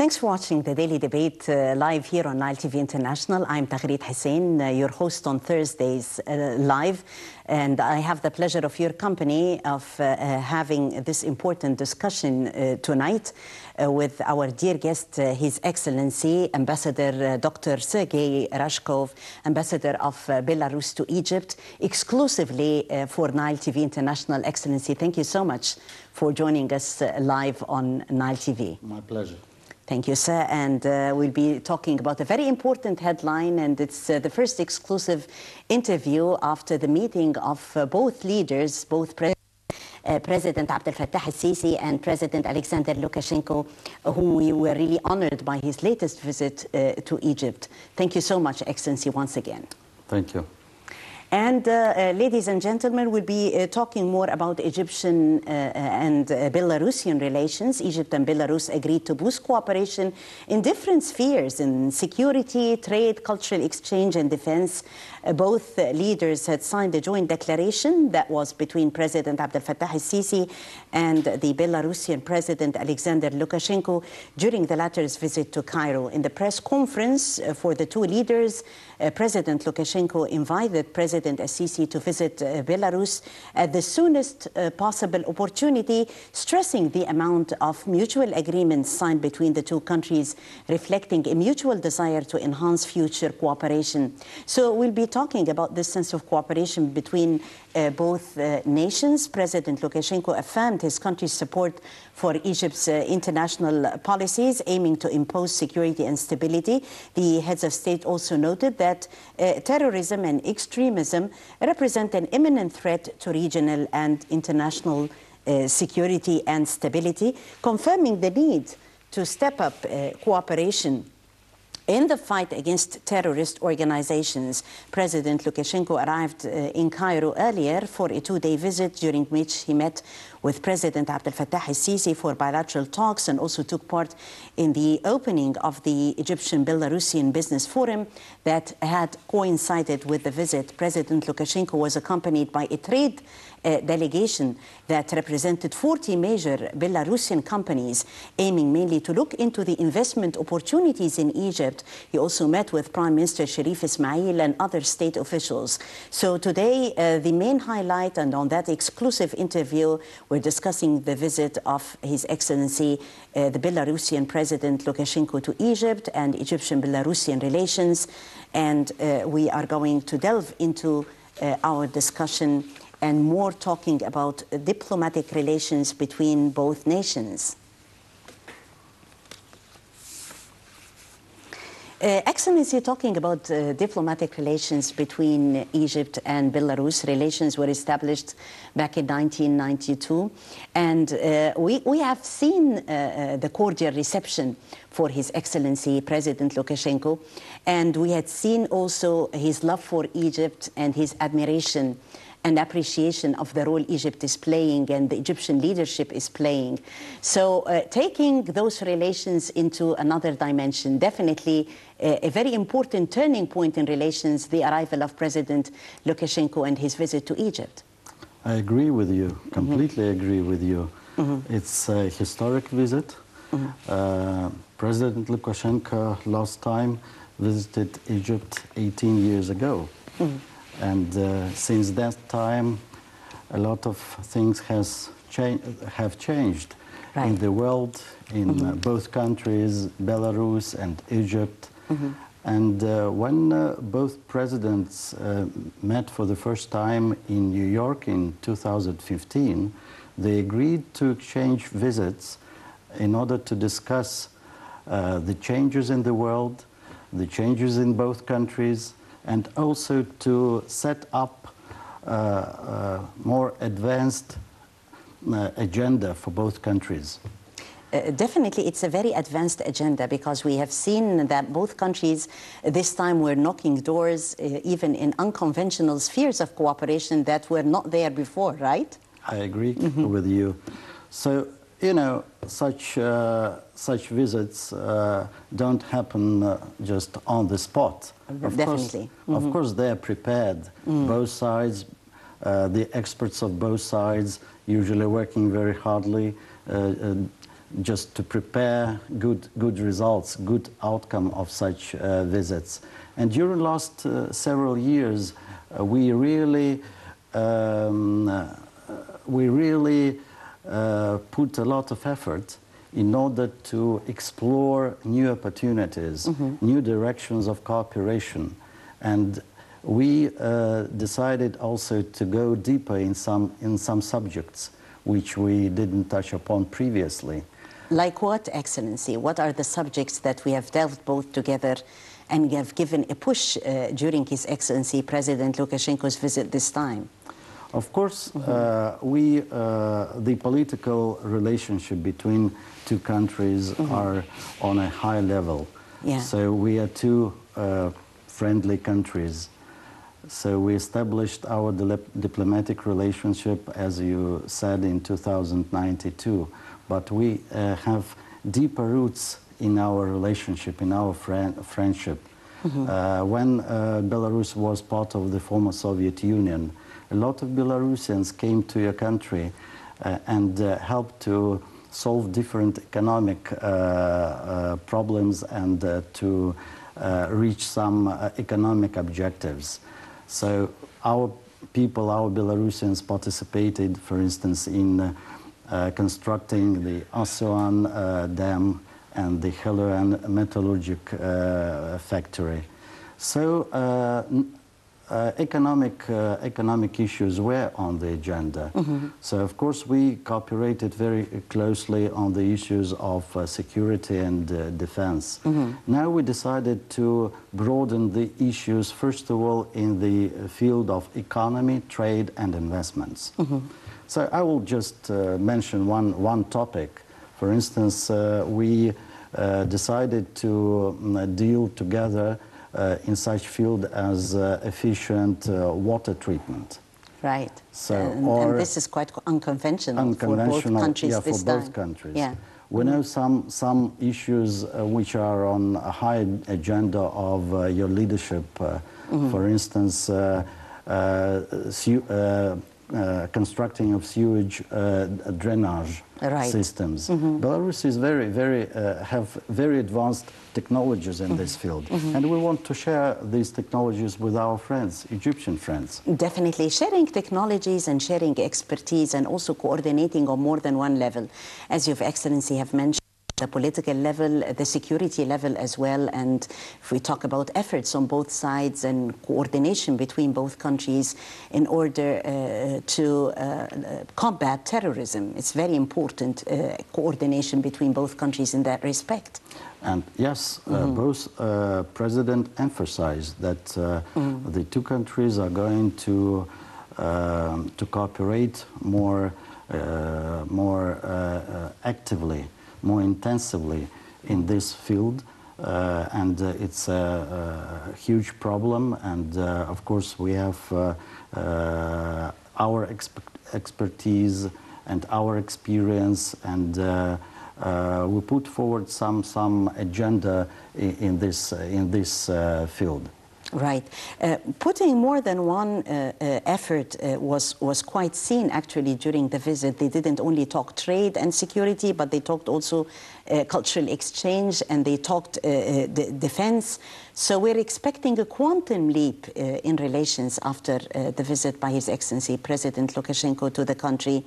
Thanks for watching the Daily Debate live here on Nile TV International. I'm Taghreed Hussein, your host on Thursdays live. And I have the pleasure of your company of having this important discussion tonight with our dear guest, His Excellency, Ambassador Dr. Sergei Rachkov, Ambassador of Belarus to Egypt, exclusively for Nile TV International. Excellency, thank you so much for joining us live on Nile TV. My pleasure. Thank you, sir. And we'll be talking about a very important headline, and it's the first exclusive interview after the meeting of both leaders, both President Abdel Fattah al-Sisi and President Alexander Lukashenko, whom we were really honored by his latest visit to Egypt. Thank you so much, Excellency, once again. Thank you. And ladies and gentlemen, we'll be talking more about Egyptian and Belarusian relations. Egypt and Belarus agreed to boost cooperation in different spheres, in security, trade, cultural exchange, and defense. Both leaders had signed a joint declaration that was between President Abdel Fattah al-Sisi and the Belarusian President Alexander Lukashenko during the latter's visit to Cairo. In the press conference for the two leaders, President Lukashenko invited President al-Sisi to visit Belarus at the soonest possible opportunity, stressing the amount of mutual agreements signed between the two countries, reflecting a mutual desire to enhance future cooperation. So we'll be talking about this sense of cooperation between both nations. President Lukashenko affirmed his country's support for Egypt's international policies aiming to impose security and stability. The heads of state also noted that terrorism and extremism represent an imminent threat to regional and international security and stability, confirming the need to step up cooperation in the fight against terrorist organizations. President Lukashenko arrived in Cairo earlier for a two-day visit, during which he met with President Abdel Fattah al-Sisi for bilateral talks and also took part in the opening of the Egyptian-Belarusian Business Forum that had coincided with the visit. President Lukashenko was accompanied by a trade delegation that represented 40 major Belarusian companies, aiming mainly to look into the investment opportunities in Egypt. He also met with Prime Minister Sharif Ismail and other state officials. So today, the main highlight, and on that exclusive interview, we're discussing the visit of His Excellency, the Belarusian President Lukashenko to Egypt and Egyptian-Belarusian relations. And we are going to delve into our discussion and more talking about diplomatic relations between both nations. Excellency, talking about diplomatic relations between Egypt and Belarus, relations were established back in 1992. And we have seen the cordial reception for His Excellency, President Lukashenko. And we had seen also his love for Egypt and his admiration and appreciation of the role Egypt is playing and the Egyptian leadership is playing. So taking those relations into another dimension, definitely a very important turning point in relations, the arrival of President Lukashenko and his visit to Egypt. I agree with you, completely agree with you. It's a historic visit. President Lukashenko last time visited Egypt 18 years ago. And since that time, a lot of things have changed in the world, in both countries, Belarus and Egypt. And when both presidents met for the first time in New York in 2015, they agreed to exchange visits in order to discuss the changes in the world, the changes in both countries, and also to set up a more advanced agenda for both countries. Definitely, it's a very advanced agenda, because we have seen that both countries this time were knocking doors, even in unconventional spheres of cooperation that were not there before, right? I agree with you. So, you know, such visits don't happen just on the spot. Definitely. Of course, they're prepared. Both sides, the experts of both sides, usually working very hardly, just to prepare good results, good outcome of such visits. And during the last several years, we really put a lot of effort in order to explore new opportunities, new directions of cooperation. And we decided also to go deeper in some subjects which we didn't touch upon previously. Like what, Excellency? What are the subjects that we have delved both together and have given a push during His Excellency President Lukashenko's visit this time? Of course, the political relationship between two countries are on a high level. Yeah. So we are two friendly countries. So we established our diplomatic relationship, as you said, in 2092. But we have deeper roots in our relationship, in our friendship. When Belarus was part of the former Soviet Union, a lot of Belarusians came to your country and helped to solve different economic problems and to reach some economic objectives. So our people, our Belarusians, participated, for instance, in constructing the Asuan Dam and the Heluan metallurgic factory. So economic issues were on the agenda. So of course we cooperated very closely on the issues of security and defense. Now we decided to broaden the issues, first of all, in the field of economy, trade and investments. So I will just mention one topic. For instance, we decided to deal together in such field as efficient water treatment. Right. So, and this is quite unconventional for both countries this time. For both countries. Yeah. We know some issues which are on a high agenda of your leadership. For instance, constructing of sewage drainage systems. Belarus is have very advanced technologies in this field, and we want to share these technologies with our friends, Egyptian friends. Definitely, sharing technologies and sharing expertise and also coordinating on more than one level, as Your Excellency have mentioned. The political level, the security level as well, and if we talk about efforts on both sides and coordination between both countries in order to combat terrorism, it's very important coordination between both countries in that respect. And yes, both president emphasized that the two countries are going to cooperate more actively, more intensively in this field, and it's a huge problem. And of course, we have our expertise and our experience, and we put forward some agenda in this field. Right. Putting more than one effort was quite seen actually during the visit. They didn't only talk trade and security, but they talked also cultural exchange, and they talked defense. So we're expecting a quantum leap in relations after the visit by His Excellency President Lukashenko to the country.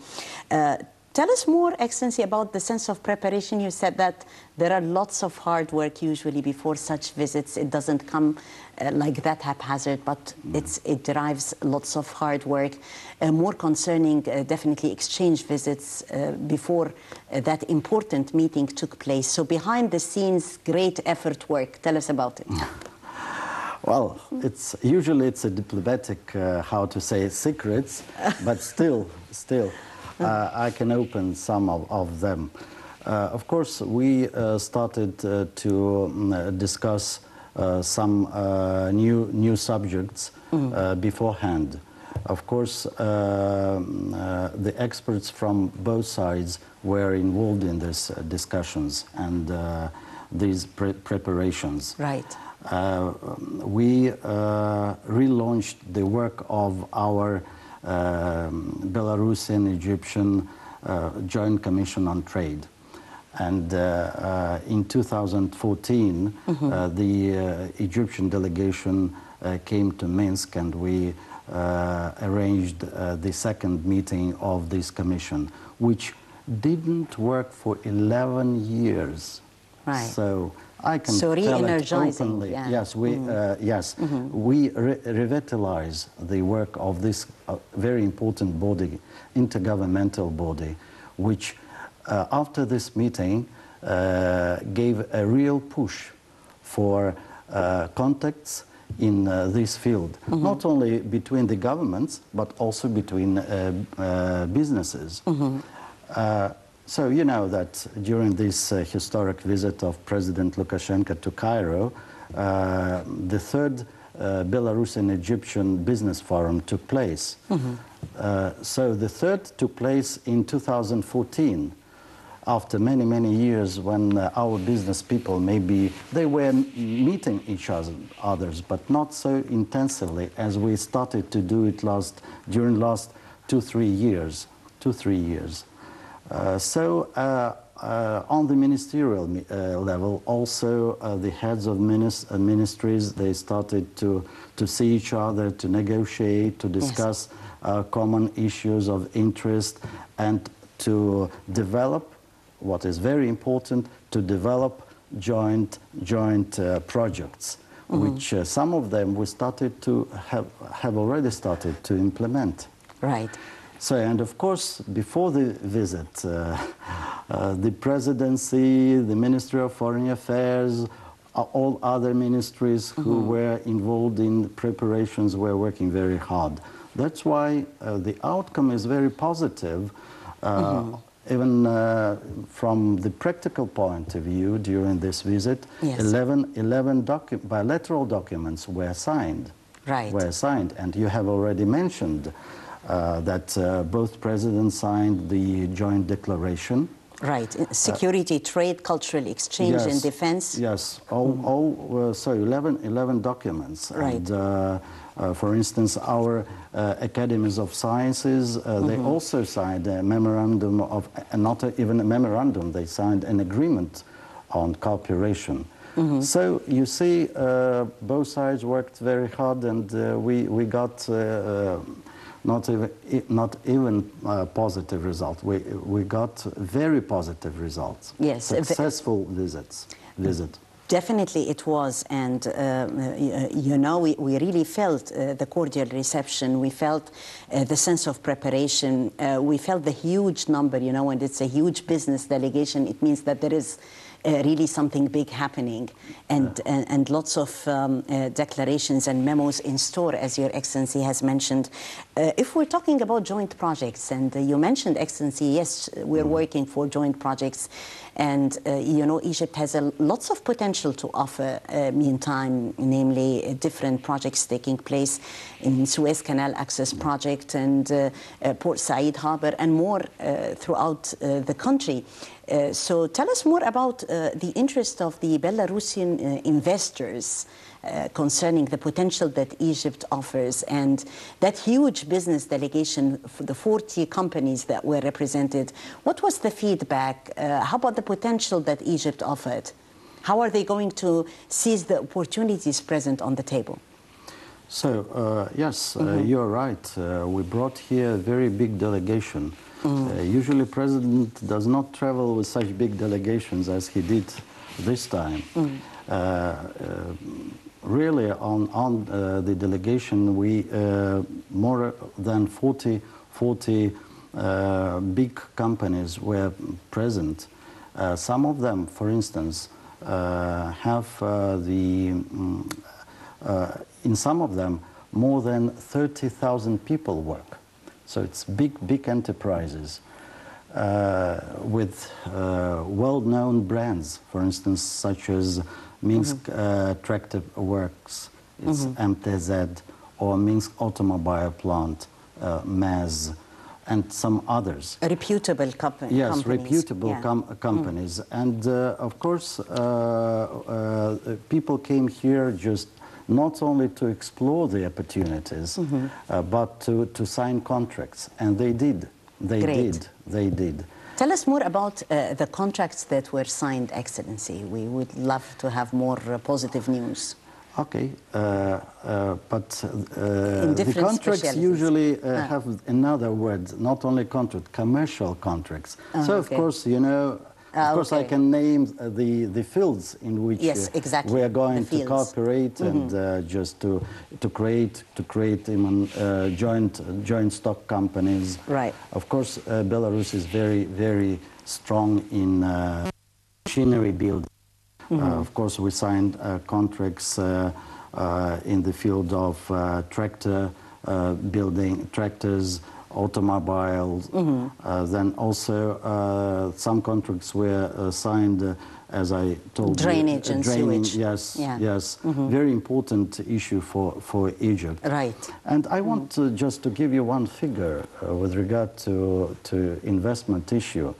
Tell us more, Excellency, about the sense of preparation. You said that there are lots of hard work usually before such visits. It doesn't come like that haphazard, but it derives lots of hard work. More concerning, definitely exchange visits before that important meeting took place. So behind the scenes, great effort work. Tell us about it. Well, usually it's a diplomatic, how to say, secrets, but still. I can open some of them. Of course, we started to discuss some new subjects beforehand. Of course, the experts from both sides were involved in these discussions and these preparations. Right. We relaunched the work of our Belarusian-Egyptian Joint Commission on Trade. And in 2014, the Egyptian delegation came to Minsk, and we arranged the second meeting of this commission, which didn't work for 11 years. Right. So I can so tell it re-energizing, openly. yeah. Yes, we revitalize the work of this very important body, intergovernmental body, which after this meeting gave a real push for contacts in this field, not only between the governments, but also between businesses. So you know that during this historic visit of President Lukashenko to Cairo, the third Belarusian Egyptian Business Forum took place. So the third took place in 2014, after many, many years when our business people, maybe they were meeting each others, but not so intensively as we started to do it during last 2-3 years. On the ministerial level, also the heads of ministries, they started to see each other, to negotiate, to discuss common issues of interest, and to develop, what is very important, to develop joint projects, which some of them we started to have already started to implement. Right. So, and of course, before the visit, the presidency, the Ministry of Foreign Affairs, all other ministries who were involved in preparations were working very hard. That's why the outcome is very positive, even from the practical point of view during this visit. 11 bilateral documents were signed. Right. Were signed, and you have already mentioned that both presidents signed the joint declaration. Right. Security, trade, cultural exchange, and defense. Yes. So 11 documents. Right. And, for instance, our academies of sciences, they also signed a memorandum of, not even a memorandum, they signed an agreement on cooperation. So you see, both sides worked very hard, and we got not even positive results. We got very positive results. Yes. Successful visit. Definitely it was, and you know, we really felt the cordial reception. We felt the sense of preparation. We felt the huge number, you know, and it's a huge business delegation. It means that there is really something big happening, and lots of declarations and memos in store, as Your Excellency has mentioned. If we're talking about joint projects, and you mentioned, Excellency, yes, we're working for joint projects, and you know, Egypt has lots of potential to offer meantime, namely different projects taking place in Suez Canal Access Project and Port Said Harbor and more throughout the country. So tell us more about the interest of the Belarusian investors concerning the potential that Egypt offers, and that huge business delegation for the 40 companies that were represented. What was the feedback? How about the potential that Egypt offered? How are they going to seize the opportunities present on the table? So, yes, you're right. We brought here a very big delegation. Usually President does not travel with such big delegations as he did this time. Really, on the delegation, we more than 40 big companies were present. Some of them, for instance, have in some of them more than 30,000 people work. So it's big enterprises with well-known brands, for instance, such as Minsk Tractor Works, it's MTZ, or Minsk Automobile Plant, MEZ, and some others. Reputable companies. Yes, reputable companies. And of course, people came here just not only to explore the opportunities, but to sign contracts. And they did. They did. Tell us more about the contracts that were signed, Excellency. We would love to have more positive news. Okay, but the contracts usually have another word, not only contract, commercial contracts. So, of course, you know, of course, I can name the fields in which we are going to cooperate and just to create even joint stock companies. Right. Of course, Belarus is very strong in machinery building. Of course, we signed contracts in the field of tractor building, tractors, automobiles. Then also some contracts were signed, as I told drainage you. And drainage, sewage. Yes. Very important issue for Egypt. Right. And I want just to give you one figure with regard to investment issue.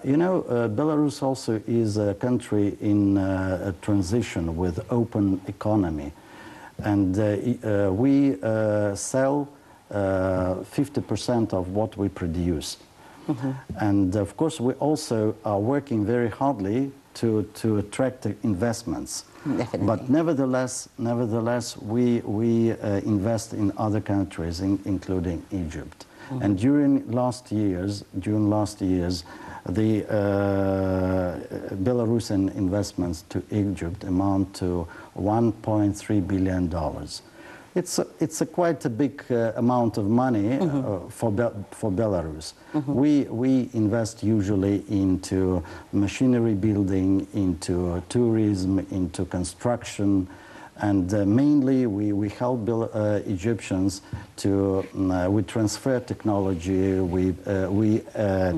You know, Belarus also is a country in a transition with open economy. And we sell 50% of what we produce. And of course, we also are working very hardly to attract investments. Definitely. But nevertheless, we invest in other countries, including Egypt. And during last years, the Belarusian investments to Egypt amount to $1.3 billion. It's quite a big amount of money for Belarus. We invest usually into machinery building, into tourism, into construction, and mainly we help Egyptians to we transfer technology, we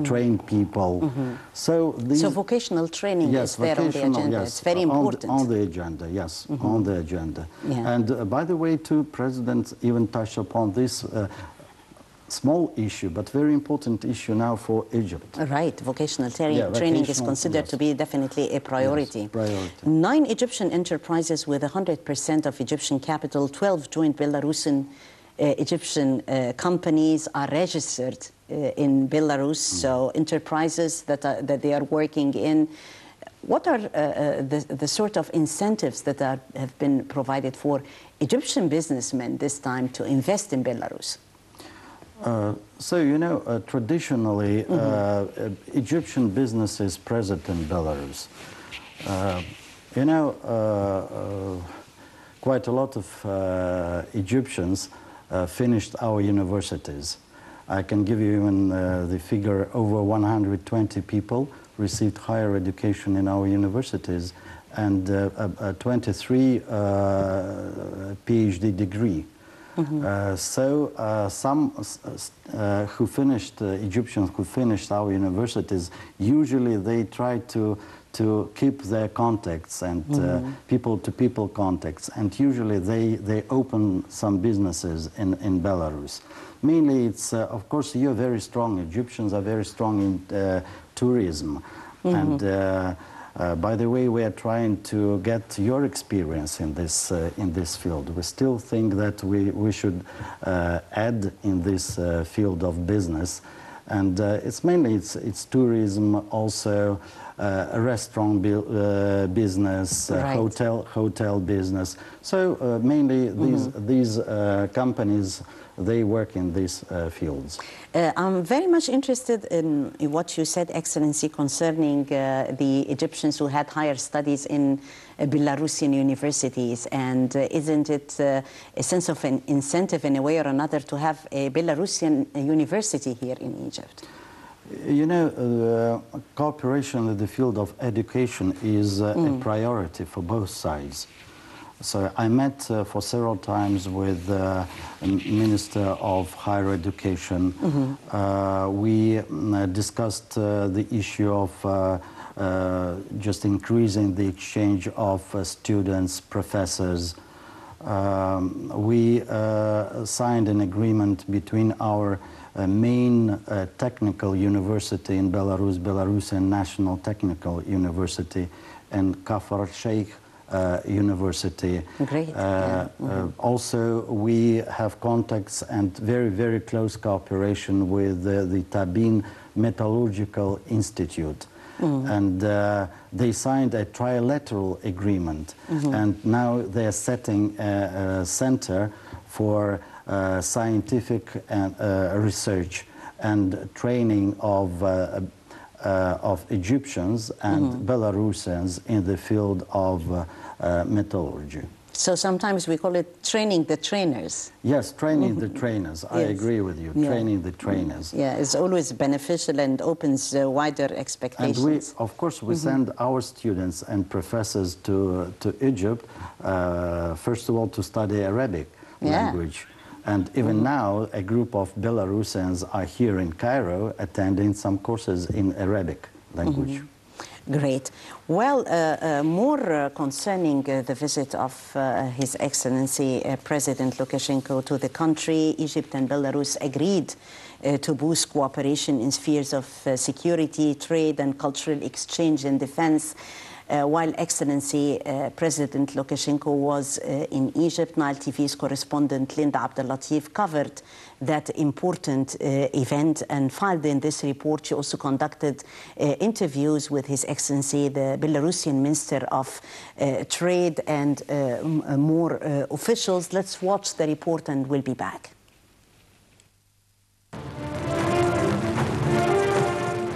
train people. So vocational training is there on the agenda. It's very important. On the agenda, yes, on the agenda. And by the way, two presidents even touched upon this small issue, but very important issue now for Egypt. Right, vocational training is considered to be definitely a priority. Yes, priority. 9 Egyptian enterprises with 100% of Egyptian capital, 12 joint Belarusian Egyptian companies are registered in Belarus. So enterprises that they are working in. What are the sort of incentives that have been provided for Egyptian businessmen this time to invest in Belarus? So, you know, traditionally, Egyptian business is present in Belarus. You know, quite a lot of Egyptians finished our universities. I can give you even the figure, over 120 people received higher education in our universities, and 23 PhD degree. So some who finished, Egyptians who finished our universities, usually they try to keep their contacts and people-to-people contacts, and usually they open some businesses in Belarus. Mainly it's, of course, you're very strong, Egyptians are very strong in tourism. And by the way, we are trying to get your experience in this field. We still think that we should add in this field of business, and it's mainly it's tourism, also restaurant business, hotel business. So mainly these companies, they work in these fields. I'm very much interested in what you said, Excellency, concerning the Egyptians who had higher studies in Belarusian universities. And isn't it a sense of an incentive in a way or another to have a Belarusian university here in Egypt? You know, cooperation in the field of education is a priority for both sides. So I met for several times with the Minister of Higher Education. We discussed the issue of just increasing the exchange of students, professors. We signed an agreement between our main technical university in Belarus, Belarusian National Technical University, and Kafar Sheikh University. Great. Also, we have contacts and very, very close cooperation with the Tabin Metallurgical Institute. And they signed a trilateral agreement. And now they're setting a center for scientific research and training of Egyptians and Belarusians in the field of metallurgy. So sometimes we call it training the trainers. Yes, training the trainers. I agree with you, training the trainers. Yeah, it's always beneficial and opens wider expectations. And we, of course, we send our students and professors to Egypt, first of all, to study Arabic language. And even now, a group of Belarusians are here in Cairo attending some courses in Arabic language. Great. Well, more concerning the visit of His Excellency President Lukashenko to the country, Egypt and Belarus agreed to boost cooperation in spheres of security, trade and cultural exchange and defense. While Excellency President Lukashenko was in Egypt, Nile TV's correspondent Linda Abdellatif covered that important event, and filed in this report. She also conducted interviews with His Excellency, the Belarusian Minister of Trade, and more officials. Let's watch the report and we'll be back.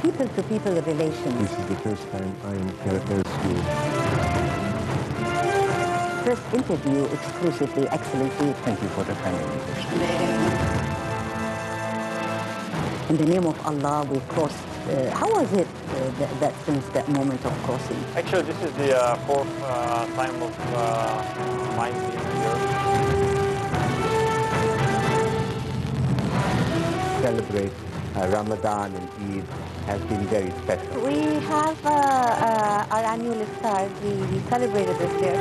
People-to-people relations. This is the first time I am here as you. First interview exclusively, Excellency. Thank you for the kind invitation. In the name of Allah, we crossed. How was it that since that moment of crossing? Actually, this is the fourth time of mine being here. Celebrate Ramadan and Eid has been very special. We have our annual iftar. We celebrated this year.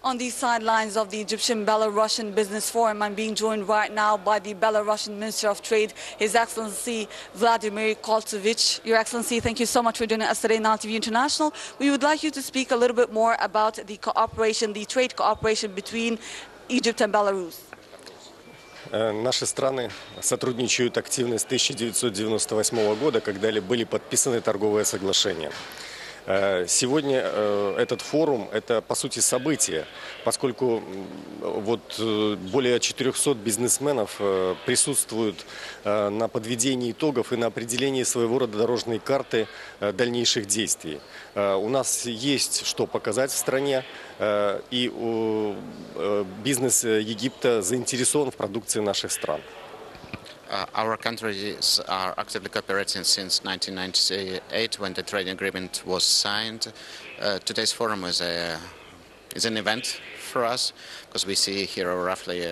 On the sidelines of the Egyptian-Belarusian Business Forum, I'm being joined right now by the Belarusian Minister of Trade, His Excellency Vladimir Koltsevich. Your Excellency, thank you so much for joining us today, Nile TV International. We would like you to speak a little bit more about the cooperation, the trade cooperation between Egypt and Belarus. Наши страны сотрудничают активно с 1998 года, когда были подписаны торговые соглашения. Сегодня этот форум – это, по сути, событие, поскольку вот более 400 бизнесменов присутствуют на подведении итогов и на определении своего рода дорожной карты дальнейших действий. У нас есть что показать в стране, и бизнес Египта заинтересован в продукции наших стран. Our countries are actively cooperating since 1998 when the trade agreement was signed. Today's forum is an event for us because we see here roughly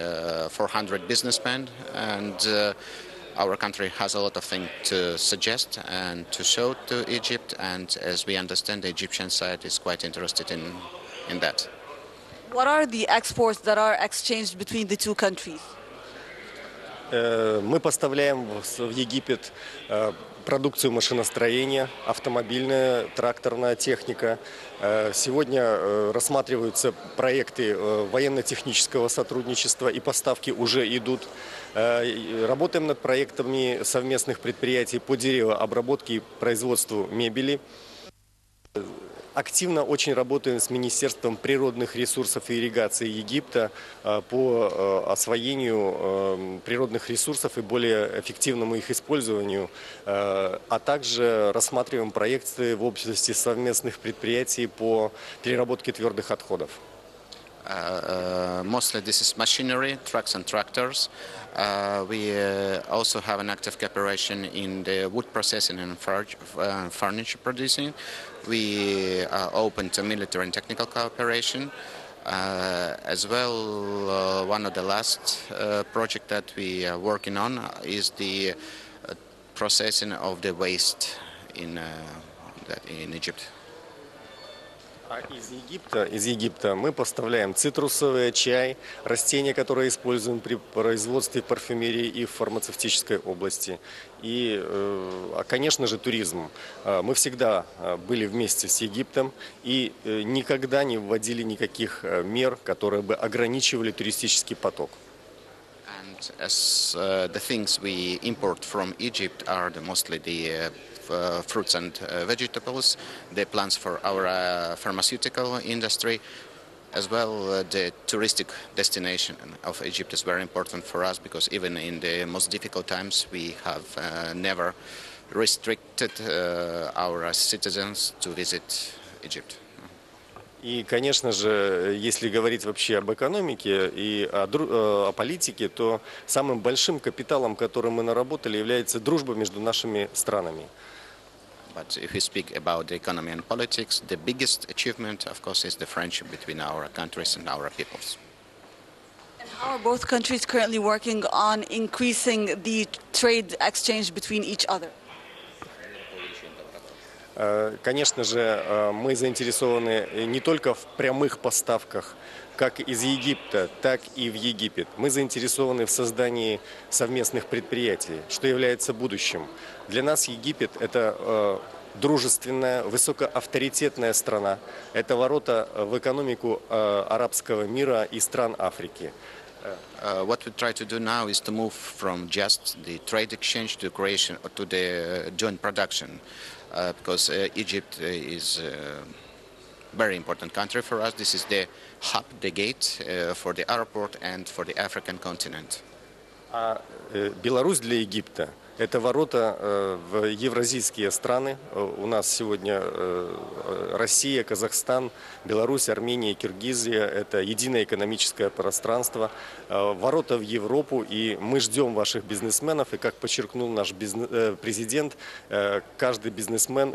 400 businessmen, and our country has a lot of things to suggest and to show to Egypt, and as we understand, the Egyptian side is quite interested in that. What are the exports that are exchanged between the two countries? Мы поставляем в Египет продукцию машиностроения, автомобильная, тракторная техника. Сегодня рассматриваются проекты военно-технического сотрудничества, и поставки уже идут. Работаем над проектами совместных предприятий по деревообработке и производству мебели. Активно очень работаем с Министерством природных ресурсов и ирригации Египта по освоению природных ресурсов и более эффективному их использованию, а также рассматриваем проекты в области совместных предприятий по переработке твердых отходов. Mostly this is machinery, trucks and tractors. We also have an active cooperation in the wood processing and furniture producing. We are open to military and technical cooperation. As well, one of the last projects that we are working on is the processing of the waste in Egypt. Из Египта мы поставляем цитрусовый чай, растения, которые используем при производстве парфюмерии и в фармацевтической области. И, конечно же, туризм. Мы всегда были вместе с Египтом и никогда не вводили никаких мер, которые бы ограничивали туристический поток. And as the things we import from Egypt are mostly the fruits and vegetables, the plants for our pharmaceutical industry, as well the touristic destination of Egypt is very important for us because even in the most difficult times we have never restricted our citizens to visit Egypt. И, конечно же, если говорить вообще об экономике и о политике, то самым большим капиталом, который мы наработали, является дружба между нашими странами. But if we speak about the economy and politics, the biggest achievement, of course, is the friendship between our countries and our peoples. And how are both countries currently working on increasing the trade exchange between each other? Конечно же, мы заинтересованы не только в прямых поставках, как из Египта, так и в Египет. Мы заинтересованы в создании совместных предприятий, что является будущим. Для нас Египет – это дружественная, высокоавторитетная страна. Это ворота в экономику арабского мира и стран Африки. What we try to do now is to move from just the trade exchange to creation to the joint production. Because Egypt is a very important country for us. This is the hub, the gate for the airport and for the African continent. Беларусь для Египта – это ворота в евразийские страны. У нас сегодня Россия, Казахстан, Беларусь, Армения, Киргизия – это единое экономическое пространство. Ворота в Европу, и мы ждем ваших бизнесменов. И, как подчеркнул наш президент, каждый бизнесмен,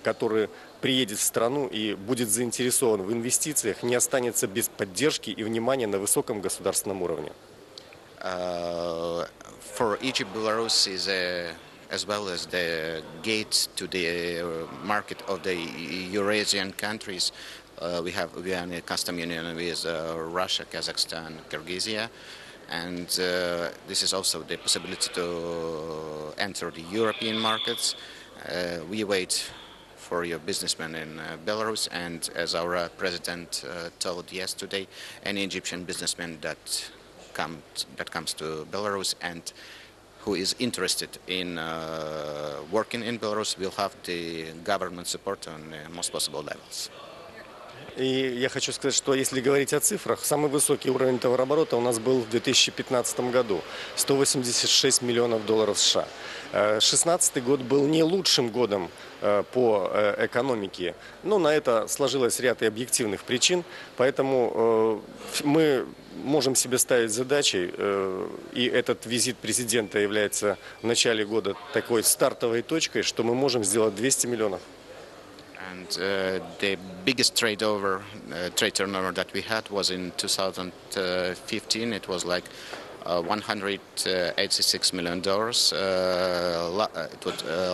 который приедет в страну и будет заинтересован в инвестициях, не останется без поддержки и внимания на высоком государственном уровне. For Egypt, Belarus is as well as the gate to the market of the Eurasian countries. We are in a custom union with Russia, Kazakhstan, Kyrgyzia, and this is also the possibility to enter the European markets. We wait for your businessmen in Belarus, and as our president told yesterday, any Egyptian businessman that comes to Belarus and who is interested in working in Belarus will have the government support on the most possible levels. И я хочу сказать, что если говорить о цифрах, самый высокий уровень товарооборота у нас был в 2015 году – 186 миллионов долларов США. 2016 год был не лучшим годом по экономике, но на это сложилось ряд и объективных причин, поэтому мы можем себе ставить задачей, и этот визит президента является в начале года такой стартовой точкой, что мы можем сделать 200 миллионов. And the biggest trade turnover that we had was in 2015. It was like $186 million.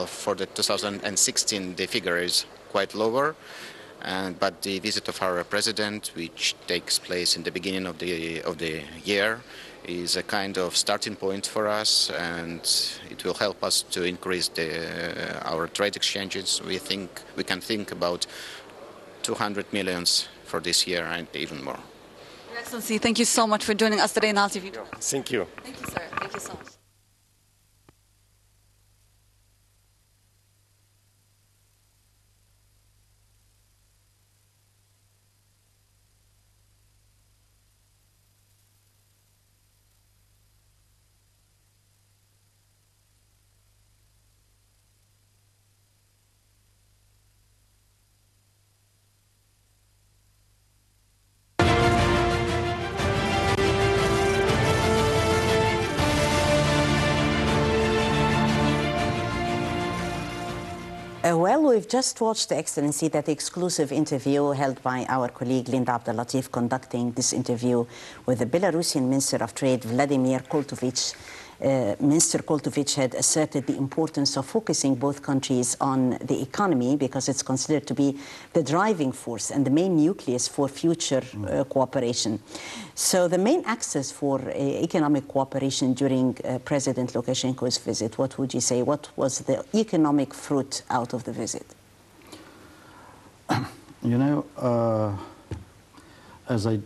For the 2016, the figure is quite lower. But the visit of our president, which takes place in the beginning of the year, is a kind of starting point for us, and it will help us to increase our trade exchanges. We think we can think about 200 millions for this year and even more. Your Excellency, thank you so much for joining us today in Nile TV. Thank you. Thank you, sir. Thank you so much. Well, we've just watched, Excellency, that exclusive interview held by our colleague Linda Abdellatif, conducting this interview with the Belarusian Minister of Trade, Vladimir Koltovich. Minister Koltovich had asserted the importance of focusing both countries on the economy because it's considered to be the driving force and the main nucleus for future cooperation. So the main axis for economic cooperation during President Lukashenko's visit, what would you say? What was the economic fruit out of the visit? You know, as I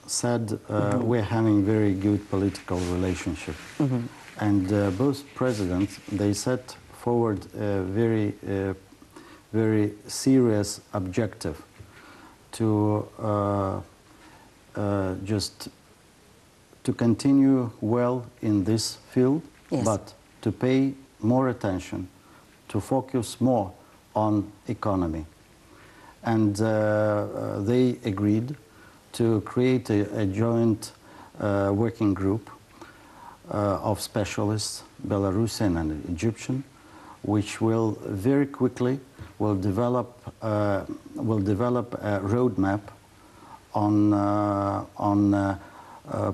said, we're having very good political relationship. And both presidents, they set forward a very serious objective to just to continue well in this field, yes, but to pay more attention, to focus more on economy. And they agreed to create a joint working group of specialists, Belarusian and Egyptian, which will very quickly will develop a roadmap on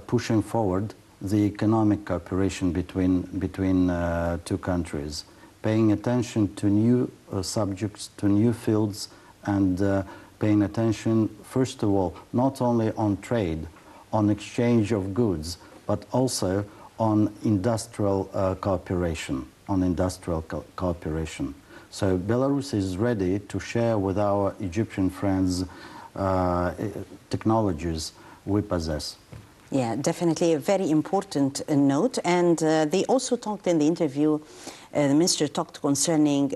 pushing forward the economic cooperation between two countries, paying attention to new subjects, to new fields, and paying attention, first of all, not only on trade, on exchange of goods, but also on industrial cooperation, So Belarus is ready to share with our Egyptian friends technologies we possess. Yeah, definitely a very important note. And they also talked in the interview, the minister talked concerning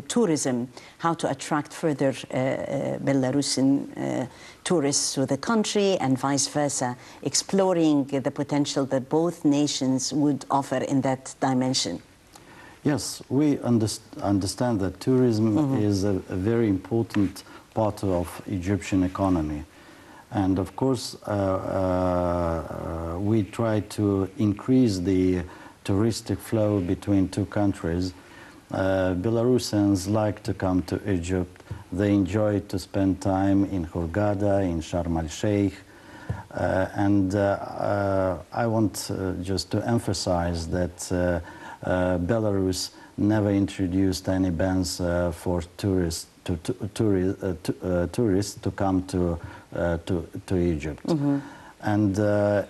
tourism, how to attract further Belarusian tourists to the country and vice versa, exploring the potential that both nations would offer in that dimension. Yes, we understand that tourism is a very important part of Egyptian economy. And of course, we try to increase the touristic flow between two countries. Belarusians like to come to Egypt. They enjoy to spend time in Hurghada, in Sharm el-Sheikh. And I want just to emphasize that Belarus never introduced any bans for tourists to come to Egypt. And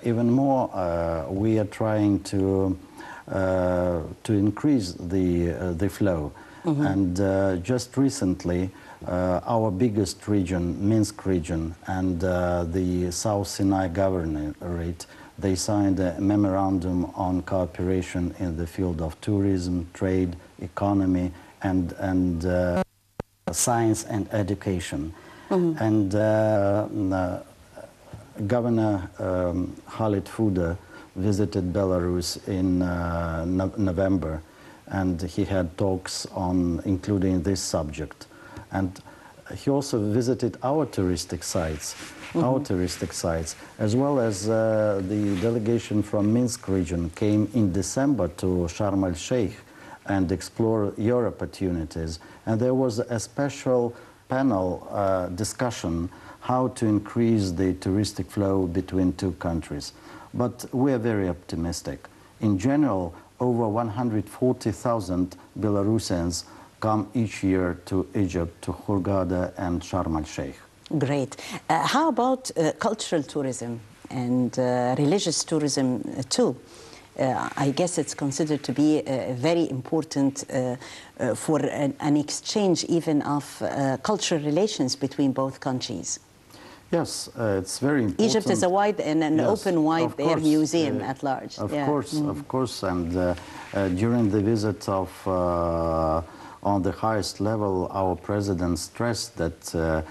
even more, we are trying to increase the flow. And just recently, our biggest region, Minsk region, and the South Sinai Governorate, they signed a memorandum on cooperation in the field of tourism, trade, economy, and science and education. And Governor Khalid Fouda visited Belarus in November, and he had talks on including this subject. And he also visited our touristic sites, as well as the delegation from Minsk region came in December to Sharm el-Sheikh and explore your opportunities. And there was a special panel discussion how to increase the touristic flow between two countries. But we are very optimistic. In general, over 140,000 Belarusians come each year to Egypt, to Hurghada and Sharm el-Sheikh. Great. How about cultural tourism and religious tourism too? I guess it's considered to be very important for an exchange even of cultural relations between both countures. Yes, it's very important. Egypt is a wide and an open wide-air museum at large. Of course. And during the visit of on the highest level, our president stressed that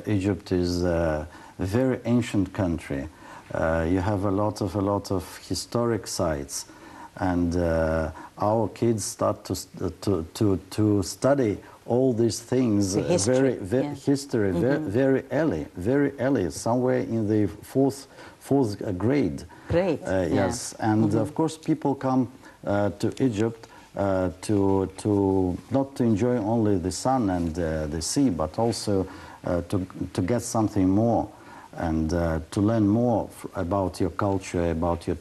Egypt is a very ancient country. You have a lot of historic sites, and our kids start to study all these things very very early, somewhere in the fourth grade. Great. Yes, and of course people come to Egypt to not to enjoy only the sun and the sea, but also to get something more. and to learn more about your culture, about your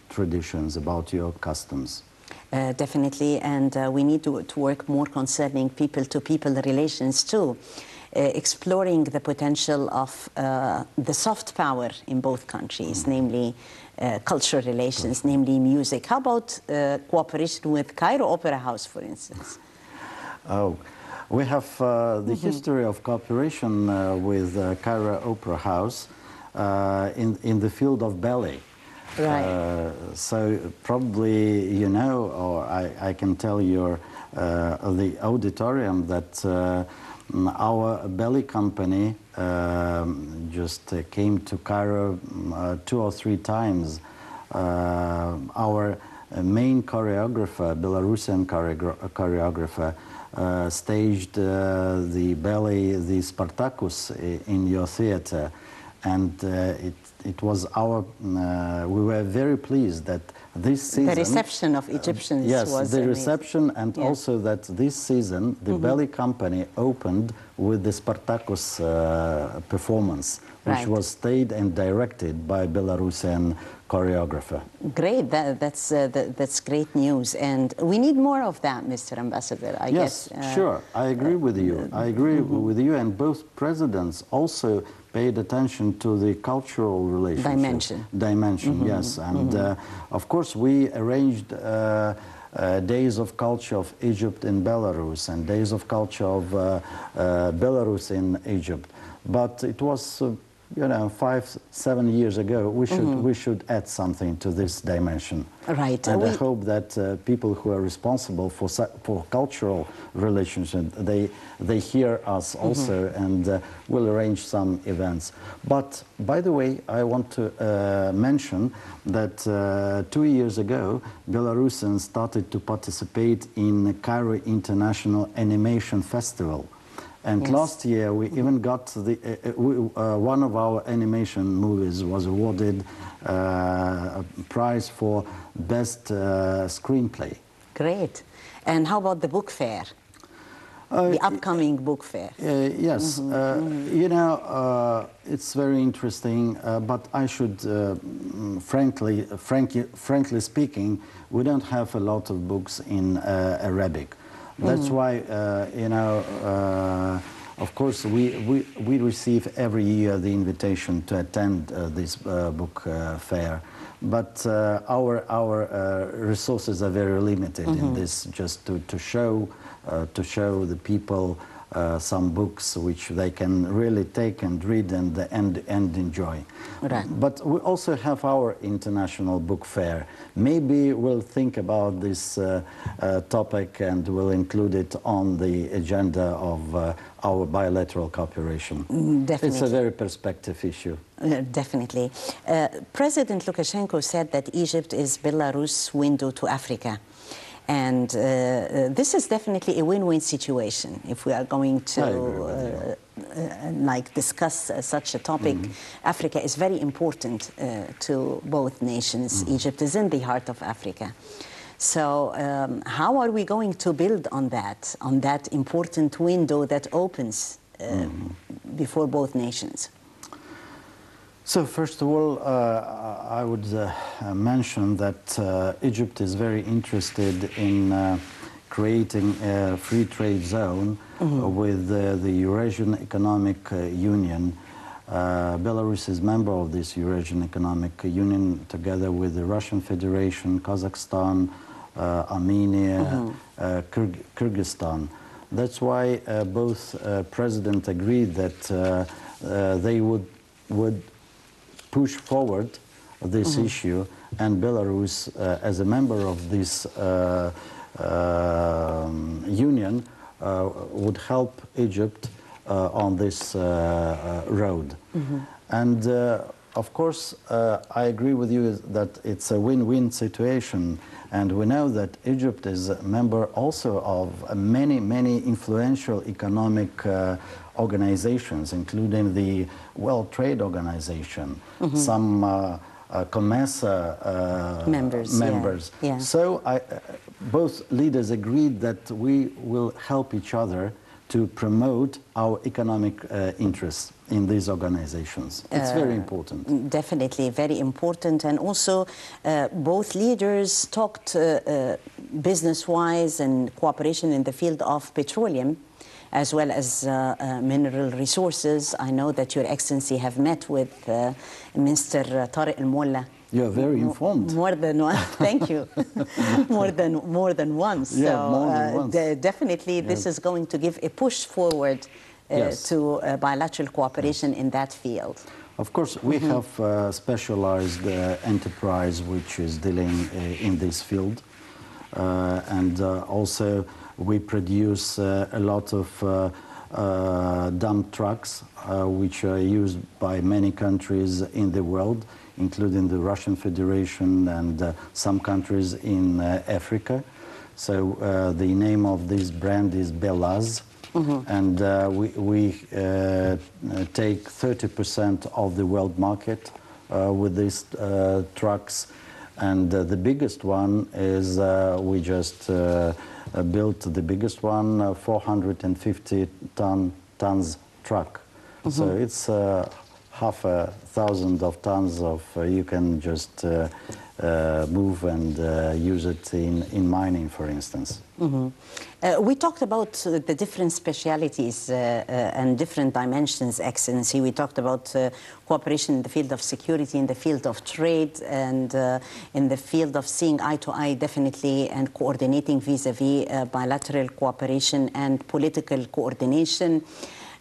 traditions, about your customs. Definitely, and we need to work more concerning people-to-people relations too, exploring the potential of the soft power in both countries, namely cultural relations, namely music. How about cooperation with Cairo Opera House, for instance? Oh, we have the history of cooperation with Cairo Opera House in the field of ballet. Right. So probably you know, or I can tell your the auditorium that our ballet company just came to Cairo 2 or 3 times. Our main choreographer, Belarusian choreographer, staged the ballet, the Spartacus, in your theater, and it was our. We were very pleased that this season. The reception of Egyptians yes, was the amazing. reception, and also that this season the ballet company opened with the Spartacus performance, which was staged and directed by Belarusian choreographer. Great, that's great news, and we need more of that, Mr. Ambassador. I guess. Sure, I agree with you. I agree with you, and both presidents also paid attention to the cultural relationship. Dimension, yes, and of course we arranged Days of Culture of Egypt in Belarus and Days of Culture of Belarus in Egypt, but it was. You know, 5-7 years ago, we should add something to this dimension. Right. And I hope that people who are responsible for cultural relations, they hear us also, and will arrange some events. But by the way, I want to mention that 2 years ago, Belarusians started to participate in the Cairo International Animation Festival. And last year we even got the one of our animation movies was awarded a prize for best screenplay. Great. And how about the book fair? The upcoming book fair. Yes, you know, it's very interesting, but I should, frankly speaking, we don't have a lot of books in Arabic. That's why, you know, of course, we receive every year the invitation to attend this book fair, but our resources are very limited in this, just to show the people some books which they can really take and read and enjoy. Right. But we also have our international book fair. Maybe we'll think about this topic and we'll include it on the agenda of our bilateral cooperation. Definitely. It's a very perspective issue. Definitely. President Lukashenko said that Egypt is Belarus' window to Africa. And this is definitely a win-win situation if we are going to like discuss such a topic. Africa is very important to both nations. Egypt is in the heart of Africa. So how are we going to build on that important window that opens before both nations? So first of all, I would mention that Egypt is very interested in creating a free trade zone with the Eurasian Economic Union. Belarus is a member of this Eurasian Economic Union together with the Russian Federation, Kazakhstan, Armenia, Kyrgyzstan. That's why both presidents agreed that they would push forward this issue, and Belarus, as a member of this union, would help Egypt on this road. And of course, I agree with you that it's a win-win situation, and we know that Egypt is a member also of many, many influential economic organizations, including the World Trade Organization, some COMESA members. Yeah. So both leaders agreed that we will help each other to promote our economic interests in these organizations. It's very important. Definitely very important. And also both leaders talked business-wise and cooperation in the field of petroleum as well as mineral resources. I know that Your Excellency have met with Mr. Tariq Al-Molla. You're very informed. More than one. Thank you. more than once. Yeah, so more than once. Definitely, this is going to give a push forward to bilateral cooperation in that field. Of course, we have specialized enterprise which is dealing in this field, and also we produce a lot of dump trucks which are used by many countries in the world, including the Russian Federation and some countries in Africa. So the name of this brand is Belaz, and we take 30% of the world market with these trucks. And the biggest one is we just built the biggest one, 450 tons truck. So it's 1,000 of tons of you can just move and use it in mining, for instance. We talked about the different specialities and different dimensions, Excellency. We talked about cooperation in the field of security, in the field of trade, and in the field of seeing eye to eye, definitely, and coordinating vis-a-vis bilateral cooperation and political coordination.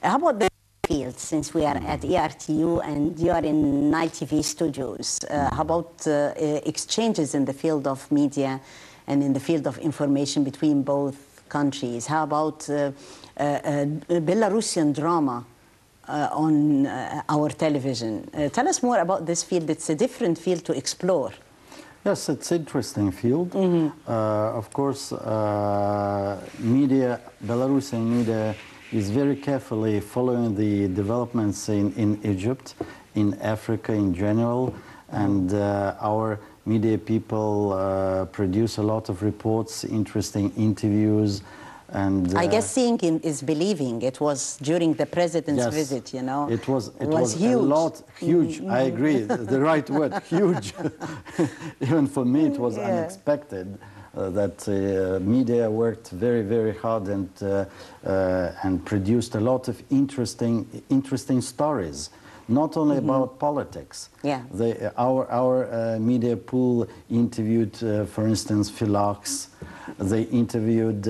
How about the field, since we are at ERTU and you are in Nile TV studios? How about exchanges in the field of media and in the field of information between both countries? How about Belarusian drama on our television? Tell us more about this field. It's a different field to explore. Yes, it's an interesting field. Of course, media, Belarusian media is very carefully following the developments in Egypt, in Africa in general, and our media people produce a lot of reports, interesting interviews, and I guess seeing is believing. It was during the president's visit, you know. It was huge. A lot, huge. I agree, the right word, huge. Even for me, it was unexpected. That media worked very, very hard and produced a lot of interesting stories, not only about politics. Yeah. Our media pool interviewed, for instance, philox. They interviewed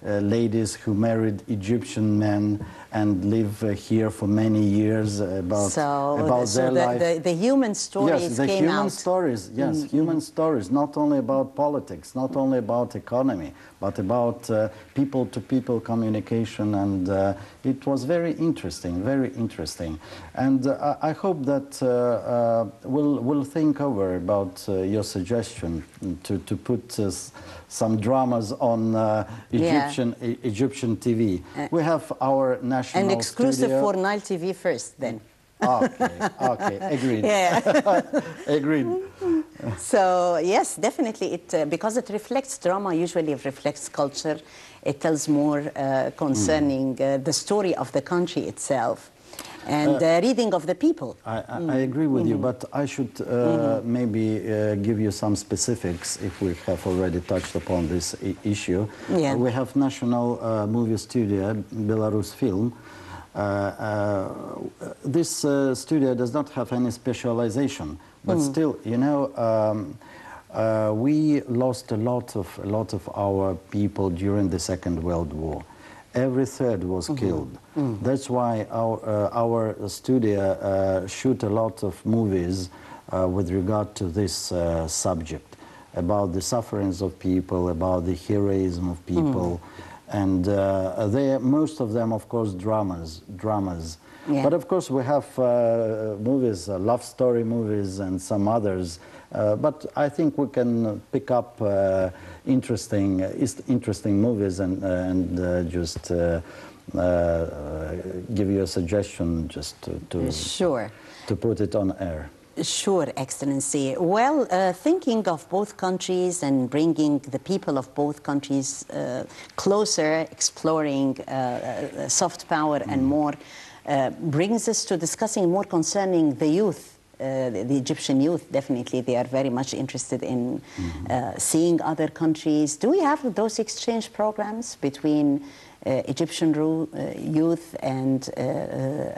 ladies who married Egyptian men and live here for many years about their life. The human stories yes, the came human out. Stories, yes, human stories, not only about politics, not only about economy, but about people-to-people communication, and it was very interesting, very interesting. And I hope that we'll think over about your suggestion to put some dramas on Egyptian TV. We have our national and exclusive studio. for Nile TV first, then. Okay, agreed. Yeah. Agreed. So yes, definitely, because it reflects drama. Usually, it reflects culture. It tells more concerning the story of the country itself, and reading of the people. I agree with you, but I should maybe give you some specifics if we have already touched upon this issue. Yeah. We have National Movie Studio, Belarus Film. This studio does not have any specialization, but still, you know, we lost a lot of our people during the Second World War. Every third was killed. That's why our studio shoot a lot of movies with regard to this subject, about the sufferings of people, about the heroism of people. And most of them, of course, dramas. Yeah. But of course, we have movies, love story movies, and some others. But I think we can pick up interesting movies and just give you a suggestion, just to Sure. to put it on air. Sure, Excellency. Well, thinking of both countries and bringing the people of both countries closer, exploring soft power and more, brings us to discussing more concerning the youth. The Egyptian youth, definitely, they are very much interested in seeing other countries. Do we have those exchange programs between Egyptian youth and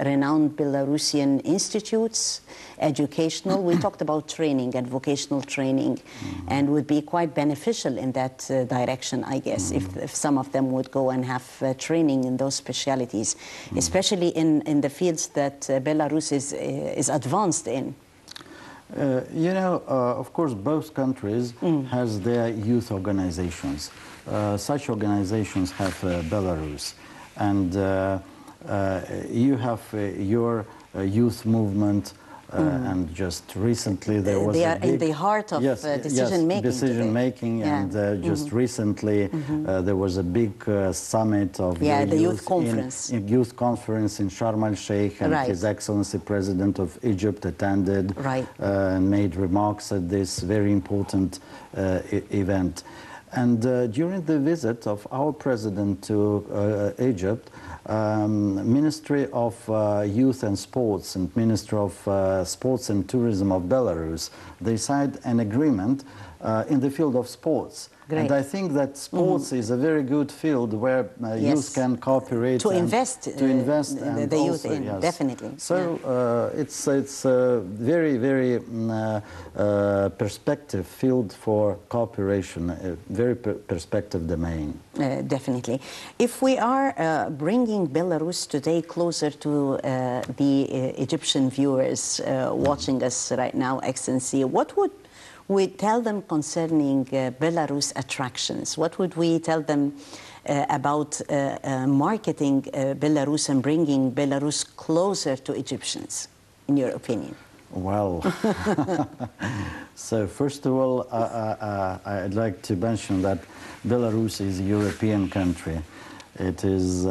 renowned Belarusian institutes, educational? We talked about training and vocational training, and would be quite beneficial in that direction, I guess, if some of them would go and have training in those specialities, especially in the fields that Belarus is advanced in. You know, of course, both countries has their youth organizations. Such organizations have Belarus, and you have your youth movement, and just recently there was they are in the heart of decision making, and just recently there was a big summit of the youth conference. Youth conference in Sharm el-Sheikh, and His Excellency President of Egypt attended and made remarks at this very important event. And during the visit of our president to Egypt, Ministry of Youth and Sports and Ministry of Sports and Tourism of Belarus, they signed an agreement in the field of sports. Great. And I think that sports is a very good field where youth can cooperate to invest and the youth in, definitely. So it's a very, very perspective field for cooperation, a very perspective domain. Definitely. If we are bringing Belarus today closer to the Egyptian viewers watching us right now, Excellency, what would we tell them concerning Belarus attractions? What would we tell them about marketing Belarus and bringing Belarus closer to Egyptians, in your opinion? Well, so first of all, I'd like to mention that Belarus is a European country. It is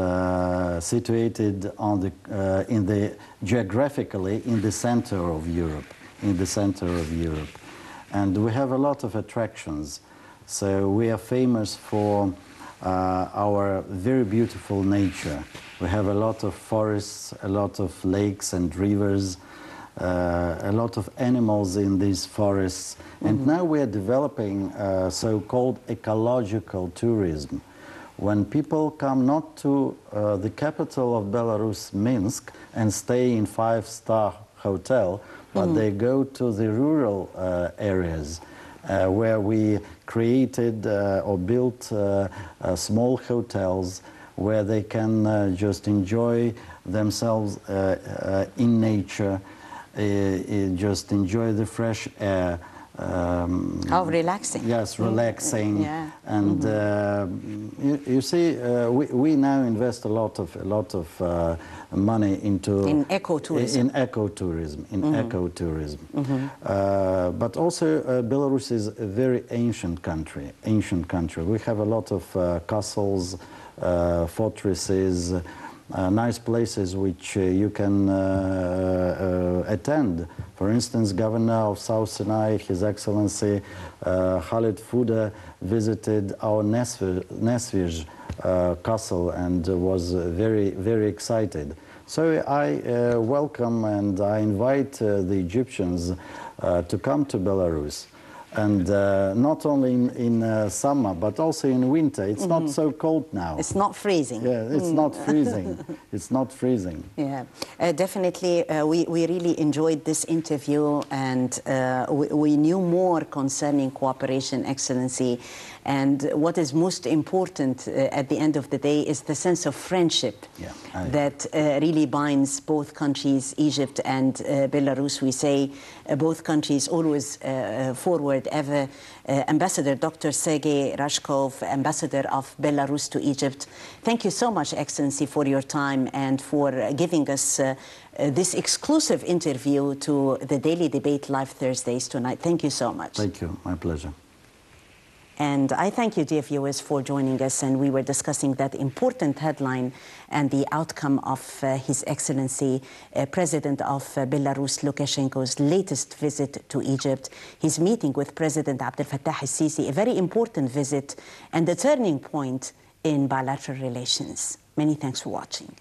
situated on geographically in the center of Europe. And we have a lot of attractions. So we are famous for our very beautiful nature. We have a lot of forests, a lot of lakes and rivers, a lot of animals in these forests. And now we are developing so-called ecological tourism. When people come not to the capital of Belarus, Minsk, and stay in five-star hotel, but they go to the rural areas where we created or built small hotels where they can just enjoy themselves in nature, just enjoy the fresh air. How relaxing. Yes, relaxing. And you see, we now invest a lot of money into ecotourism. But also Belarus is a very ancient country. We have a lot of castles, fortresses, nice places which you can attend. For instance, Governor of South Sinai, His Excellency Khalid Fouda, visited our Nesvizh castle and was very, very excited. So I welcome and I invite the Egyptians to come to Belarus. And not only in summer, but also in winter. It's not so cold now. It's not freezing. Yeah, it's not freezing. It's not freezing. Yeah, definitely. We really enjoyed this interview, and we knew more concerning cooperation, Excellency. And what is most important at the end of the day is the sense of friendship that really binds both countries, Egypt and Belarus. We say both countries always forward ever. Ambassador Dr. Sergei Rachkov, Ambassador of Belarus to Egypt, thank you so much, Excellency, for your time and for giving us this exclusive interview to the Daily Debate Live Thursdays tonight. Thank you so much. Thank you. My pleasure. And I thank you, dear viewers, for joining us. And we were discussing that important headline and the outcome of His Excellency, President of Belarus, Lukashenko's latest visit to Egypt, his meeting with President Abdel Fattah al-Sisi, a very important visit and a turning point in bilateral relations. Many thanks for watching.